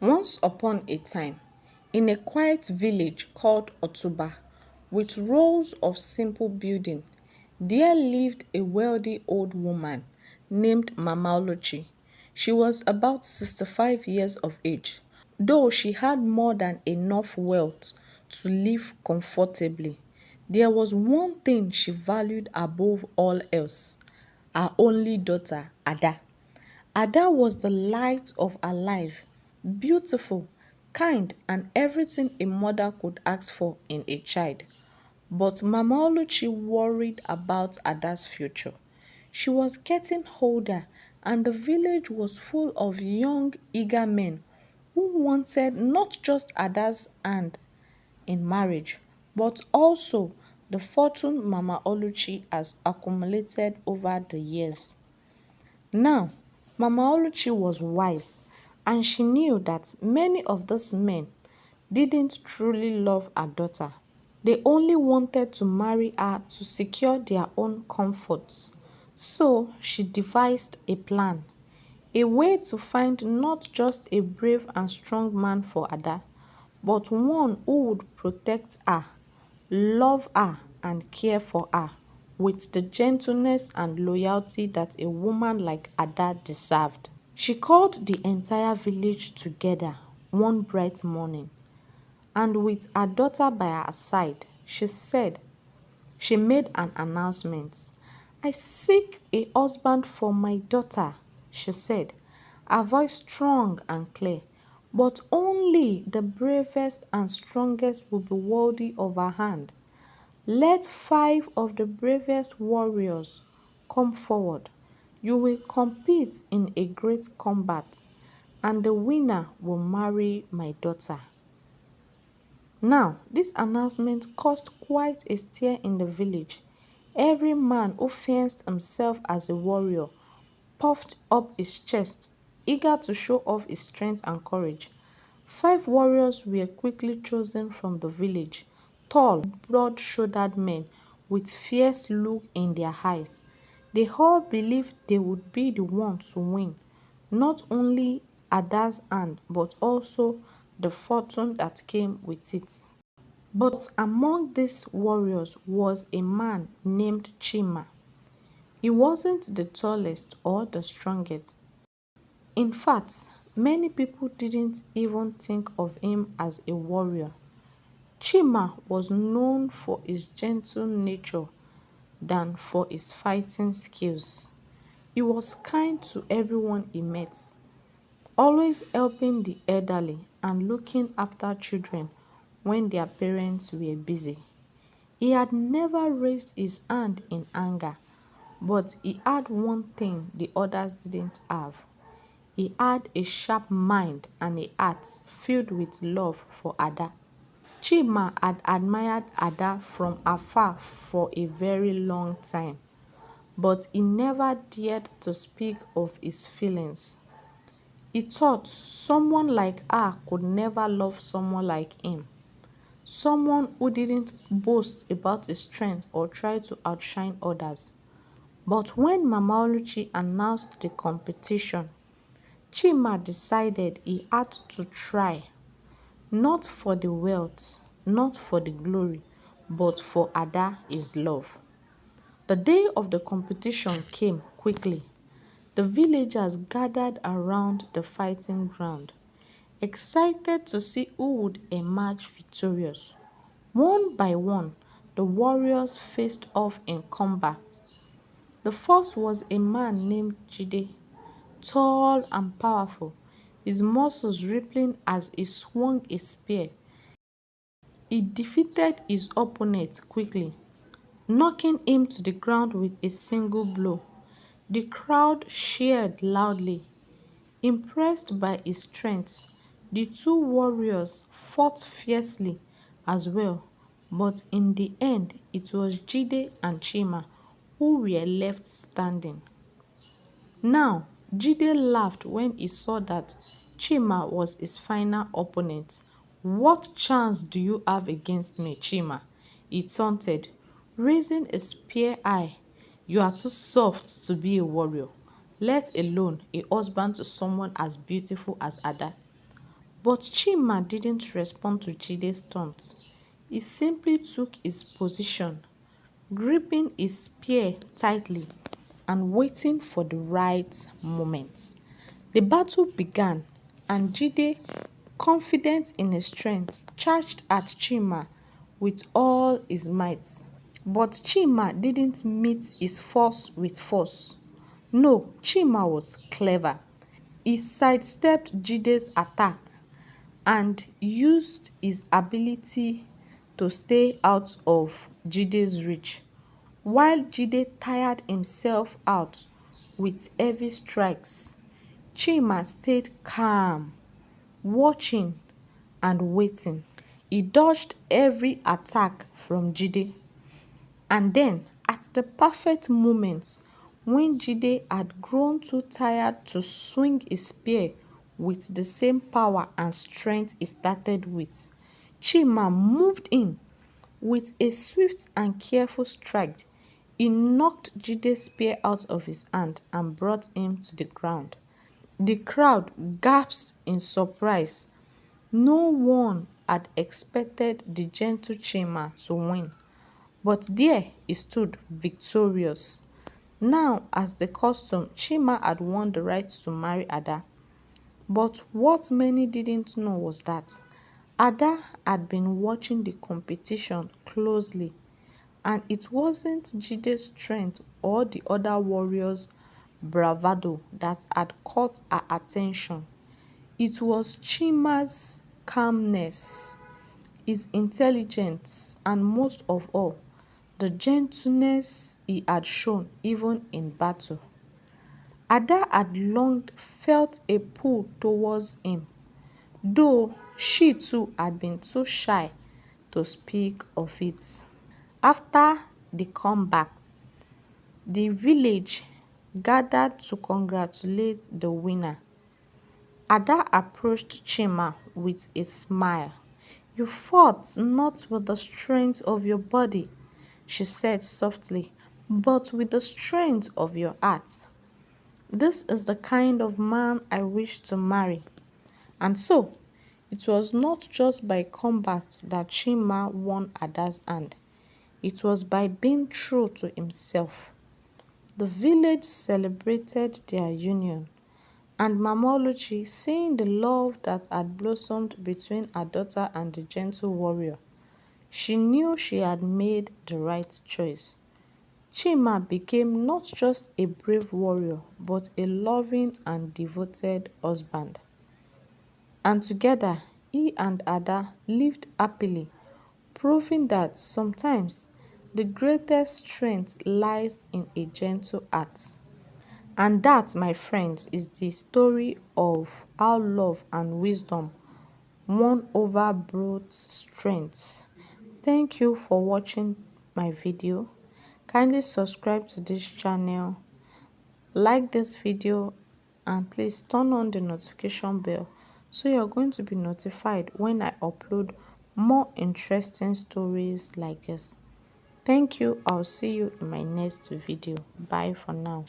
Once upon a time, in a quiet village called Otuba, with rows of simple buildings, there lived a wealthy old woman named Mama Oluchi. She was about 65 years of age, though she had more than enough wealth to live comfortably. There was one thing she valued above all else: her only daughter, Ada. Ada was the light of her life, beautiful, kind, and everything a mother could ask for in a child. But Mama Oluchi worried about Ada's future. She was getting older, and the village was full of young, eager men who wanted not just Ada's hand in marriage, but also the fortune Mama Oluchi has accumulated over the years. Now, Mama Oluchi was wise, and she knew that many of these men didn't truly love her daughter. They only wanted to marry her to secure their own comforts. So she devised a plan, a way to find not just a brave and strong man for Ada, but one who would protect her, love her, and care for her with the gentleness and loyalty that a woman like Ada deserved. She called the entire village together one bright morning, and with her daughter by her side, she made an announcement. "I seek a husband for my daughter," she said, her voice strong and clear. "But only the bravest and strongest will be worthy of her hand. Let 5 of the bravest warriors come forward. You will compete in a great combat, and the winner will marry my daughter." Now, this announcement caused quite a stir in the village. Every man who fancied himself as a warrior puffed up his chest, eager to show off his strength and courage. 5 warriors were quickly chosen from the village, tall, broad-shouldered men with fierce look in their eyes. They all believed they would be the ones to win, not only Ada's hand, but also the fortune that came with it. But among these warriors was a man named Chima. He wasn't the tallest or the strongest. In fact, many people didn't even think of him as a warrior. Chima was known for his gentle nature than for his fighting skills. He was kind to everyone he met, always helping the elderly and looking after children when their parents were busy. He had never raised his hand in anger, but he had one thing the others didn't have. He had a sharp mind and a heart filled with love for Ada. Chima had admired Ada from afar for a very long time, but he never dared to speak of his feelings. He thought someone like her could never love someone like him, someone who didn't boast about his strength or try to outshine others. But when Mama Oluchi announced the competition, Chima decided he had to try, not for the wealth, not for the glory, but for Ada, his love. The day of the competition came quickly. The villagers gathered around the fighting ground, excited to see who would emerge victorious. One by one, the warriors faced off in combat. The first was a man named Jide, tall and powerful, his muscles rippling as he swung a spear. He defeated his opponent quickly, knocking him to the ground with a single blow. The crowd cheered loudly. Impressed by his strength, the 2 warriors fought fiercely as well, but in the end it was Jide and Chima who were left standing. Now, Jide laughed when he saw that Chima was his final opponent. "What chance do you have against me, Chima?" he taunted, raising a spear high. "You are too soft to be a warrior, let alone a husband to someone as beautiful as Ada." But Chima didn't respond to Jide's taunt. He simply took his position, gripping his spear tightly and waiting for the right moment. The battle began, and Jide, confident in his strength, charged at Chima with all his might. But Chima didn't meet his force with force. No, Chima was clever. He sidestepped Jide's attack and used his ability to stay out of Jide's reach, while Jide tired himself out with heavy strikes. Chima stayed calm, watching and waiting. He dodged every attack from Jide, and then, at the perfect moment, when Jide had grown too tired to swing his spear with the same power and strength he started with, Chima moved in. With a swift and careful strike, he knocked Jide's spear out of his hand and brought him to the ground. The crowd gasped in surprise. No one had expected the gentle Chima to win. But there he stood victorious. Now, as the custom, Chima had won the right to marry Ada. But what many didn't know was that Ada had been watching the competition closely, and it wasn't Jide's strength or the other warriors' bravado that had caught her attention. It was Chima's calmness, his intelligence, and most of all, the gentleness he had shown even in battle. Ada had long felt a pull towards him, though she too had been too shy to speak of it. After the comeback, the village gathered to congratulate the winner. Ada approached Chima with a smile. "You fought not with the strength of your body," she said softly, "but with the strength of your heart. This is the kind of man I wish to marry." And so, it was not just by combat that Chima won Ada's hand. It was by being true to himself. The village celebrated their union, and Mama Oluchi, seeing the love that had blossomed between her daughter and the gentle warrior, she knew she had made the right choice. Chima became not just a brave warrior, but a loving and devoted husband. And together, he and Ada lived happily, proving that sometimes the greatest strength lies in a gentle heart. And that, my friends, is the story of how love and wisdom won over brute strength. Thank you for watching my video. Kindly subscribe to this channel, like this video, and please turn on the notification bell so you're going to be notified when I upload more interesting stories like this. Thank you. I'll see you in my next video. Bye for now.